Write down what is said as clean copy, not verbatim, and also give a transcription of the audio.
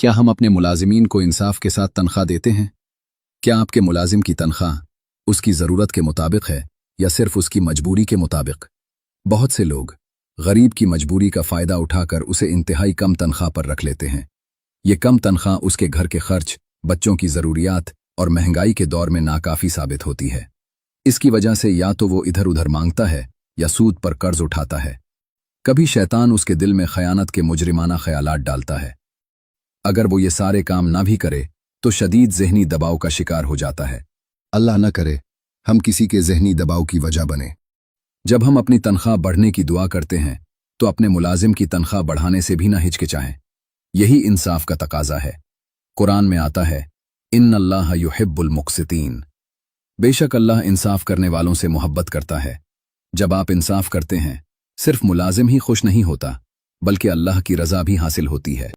क्या हम अपने मुलाजिमीन को इंसाफ के साथ तनख्वाह देते हैं? क्या आपके मुलाजिम की तनख्वाह उसकी ज़रूरत के मुताबिक है या सिर्फ उसकी मजबूरी के मुताबिक? बहुत से लोग गरीब की मजबूरी का फ़ायदा उठाकर उसे इंतहाई कम तनख्वाह पर रख लेते हैं। ये कम तनख्वाह उसके घर के खर्च, बच्चों की ज़रूरियात और महंगाई के दौर में नाकाफ़ी साबित होती है। इसकी वजह से या तो वो इधर उधर मांगता है या सूद पर कर्ज उठाता है। कभी शैतान उसके दिल में खयानत के मुजरिमाना ख्यालात डालता है। अगर वो ये सारे काम ना भी करे तो शदीद ज़हनी दबाव का शिकार हो जाता है। अल्लाह न करे हम किसी के ज़हनी दबाव की वजह बने। जब हम अपनी तनख्वाह बढ़ने की दुआ करते हैं तो अपने मुलाजिम की तनख्वाह बढ़ाने से भी ना हिचकिचाएं। यही इंसाफ का तकाजा है। कुरान में आता है, इन्नल्लाह युहिब्बुल मुक़सितीन। बेशक अल्लाह इंसाफ करने वालों से मोहब्बत करता है। जब आप इंसाफ करते हैं, सिर्फ मुलाजिम ही खुश नहीं होता, बल्कि अल्लाह की रज़ा भी हासिल होती है।